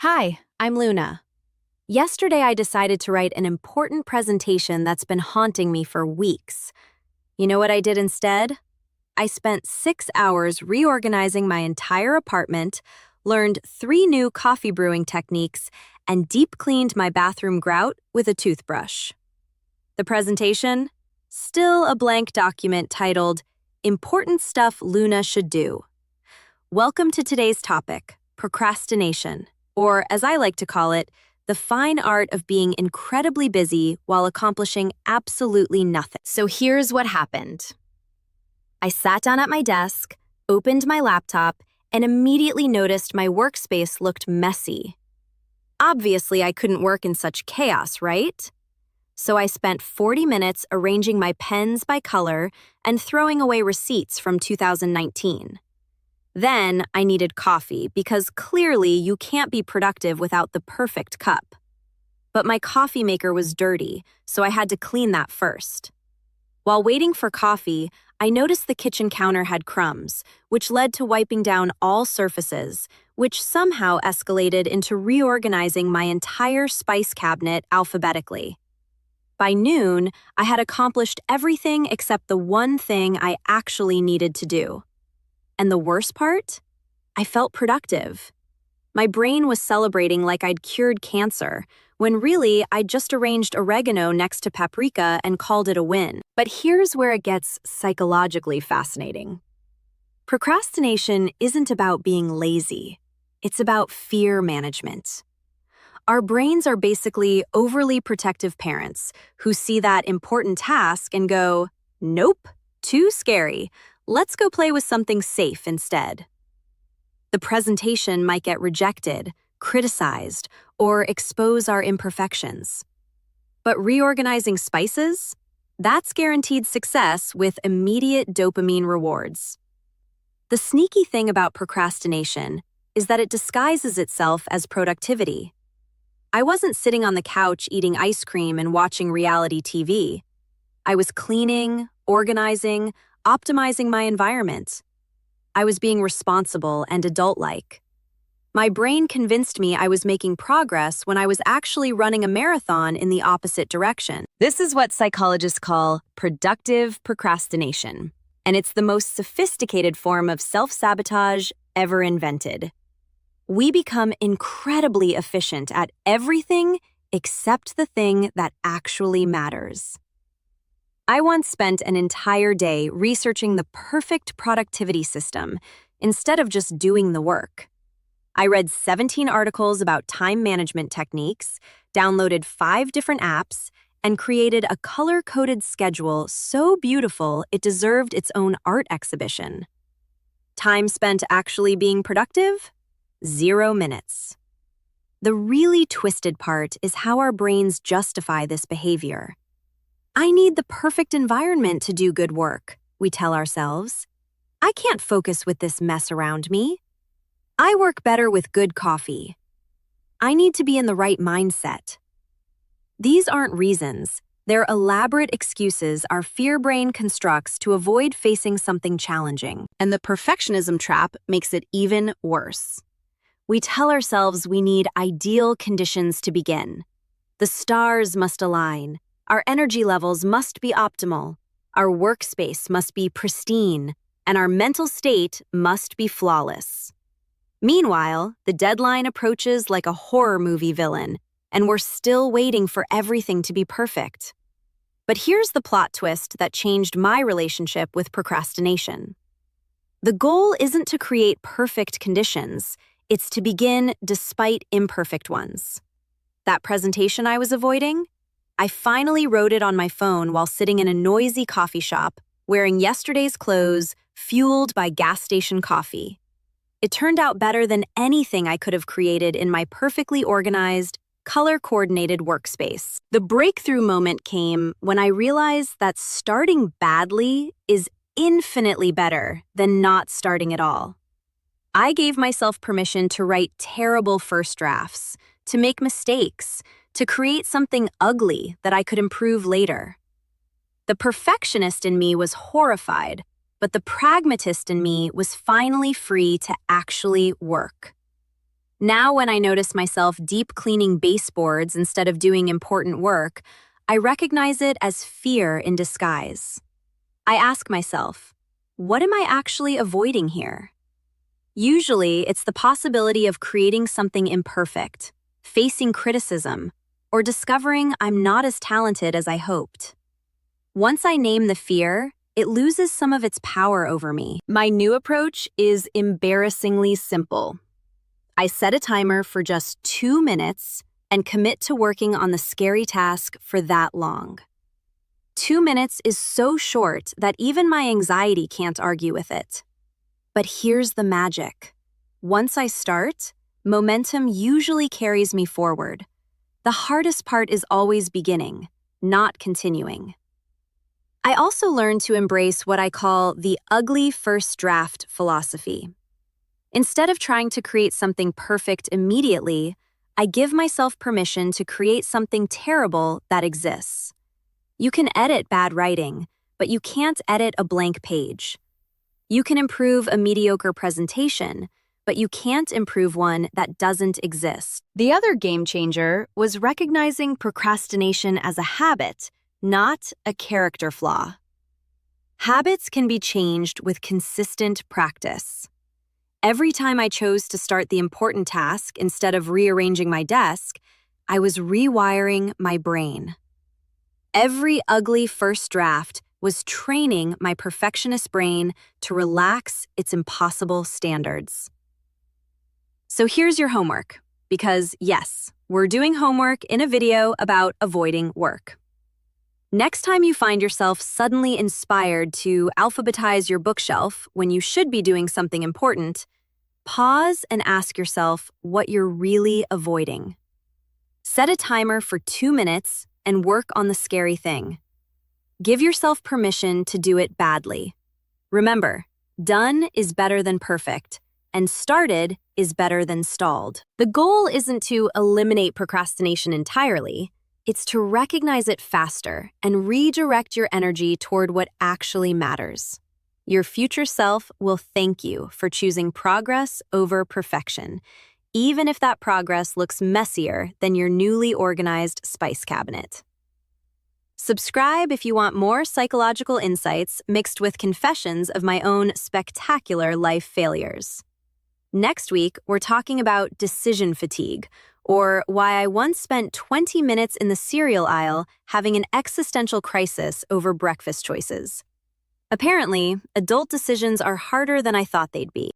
Hi, I'm Luna. Yesterday I decided to write an important presentation that's been haunting me for weeks. You know what I did instead? I spent 6 hours reorganizing my entire apartment, learned 3 new coffee brewing techniques, and deep cleaned my bathroom grout with a toothbrush. The presentation? Still a blank document titled, Important Stuff Luna Should Do. Welcome to today's topic, procrastination, or as I like to call it, the fine art of being incredibly busy while accomplishing absolutely nothing. So here's what happened. I sat down at my desk, opened my laptop, and immediately noticed my workspace looked messy. Obviously, I couldn't work in such chaos, right? So I spent 40 minutes arranging my pens by color and throwing away receipts from 2019. Then I needed coffee because clearly you can't be productive without the perfect cup. But my coffee maker was dirty, so I had to clean that first. While waiting for coffee, I noticed the kitchen counter had crumbs, which led to wiping down all surfaces, which somehow escalated into reorganizing my entire spice cabinet alphabetically. By noon, I had accomplished everything except the one thing I actually needed to do. And the worst part? I felt productive. My brain was celebrating like I'd cured cancer, when really I'd just arranged oregano next to paprika and called it a win. But here's where it gets psychologically fascinating. Procrastination isn't about being lazy. It's about fear management. Our brains are basically overly protective parents who see that important task and go, nope, too scary. Let's go play with something safe instead. The presentation might get rejected, criticized, or expose our imperfections. But reorganizing spices? That's guaranteed success with immediate dopamine rewards. The sneaky thing about procrastination is that it disguises itself as productivity. I wasn't sitting on the couch eating ice cream and watching reality TV. I was cleaning, organizing, optimizing my environment. I was being responsible and adult-like. My brain convinced me I was making progress when I was actually running a marathon in the opposite direction. This is what psychologists call productive procrastination, and it's the most sophisticated form of self-sabotage ever invented. We become incredibly efficient at everything except the thing that actually matters. I once spent an entire day researching the perfect productivity system instead of just doing the work. I read 17 articles about time management techniques, downloaded 5 different apps, and created a color-coded schedule so beautiful it deserved its own art exhibition. Time spent actually being productive? 0 minutes. The really twisted part is how our brains justify this behavior. I need the perfect environment to do good work, we tell ourselves. I can't focus with this mess around me. I work better with good coffee. I need to be in the right mindset. These aren't reasons. They're elaborate excuses our fear brain constructs to avoid facing something challenging. And the perfectionism trap makes it even worse. We tell ourselves we need ideal conditions to begin. The stars must align. Our energy levels must be optimal, our workspace must be pristine, and our mental state must be flawless. Meanwhile, the deadline approaches like a horror movie villain, and we're still waiting for everything to be perfect. But here's the plot twist that changed my relationship with procrastination. The goal isn't to create perfect conditions, it's to begin despite imperfect ones. That presentation I was avoiding? I finally wrote it on my phone while sitting in a noisy coffee shop, wearing yesterday's clothes, fueled by gas station coffee. It turned out better than anything I could have created in my perfectly organized, color-coordinated workspace. The breakthrough moment came when I realized that starting badly is infinitely better than not starting at all. I gave myself permission to write terrible first drafts, to make mistakes, to create something ugly that I could improve later. The perfectionist in me was horrified, but the pragmatist in me was finally free to actually work. Now, when I notice myself deep cleaning baseboards instead of doing important work, I recognize it as fear in disguise. I ask myself, what am I actually avoiding here? Usually, it's the possibility of creating something imperfect, facing criticism, or discovering I'm not as talented as I hoped. Once I name the fear, it loses some of its power over me. My new approach is embarrassingly simple. I set a timer for just 2 minutes and commit to working on the scary task for that long. 2 minutes is so short that even my anxiety can't argue with it. But here's the magic. Once I start, momentum usually carries me forward. The hardest part is always beginning, not continuing. I also learned to embrace what I call the ugly first draft philosophy. Instead of trying to create something perfect immediately, I give myself permission to create something terrible that exists. You can edit bad writing, but you can't edit a blank page. You can improve a mediocre presentation, but you can't improve one that doesn't exist. The other game changer was recognizing procrastination as a habit, not a character flaw. Habits can be changed with consistent practice. Every time I chose to start the important task instead of rearranging my desk, I was rewiring my brain. Every ugly first draft was training my perfectionist brain to relax its impossible standards. So here's your homework, because yes, we're doing homework in a video about avoiding work. Next time you find yourself suddenly inspired to alphabetize your bookshelf when you should be doing something important, pause and ask yourself what you're really avoiding. Set a timer for 2 minutes and work on the scary thing. Give yourself permission to do it badly. Remember, done is better than perfect, and started is better than stalled. The goal isn't to eliminate procrastination entirely. It's to recognize it faster and redirect your energy toward what actually matters. Your future self will thank you for choosing progress over perfection, even if that progress looks messier than your newly organized spice cabinet. Subscribe if you want more psychological insights mixed with confessions of my own spectacular life failures. Next week, we're talking about decision fatigue, or why I once spent 20 minutes in the cereal aisle having an existential crisis over breakfast choices. Apparently, adult decisions are harder than I thought they'd be.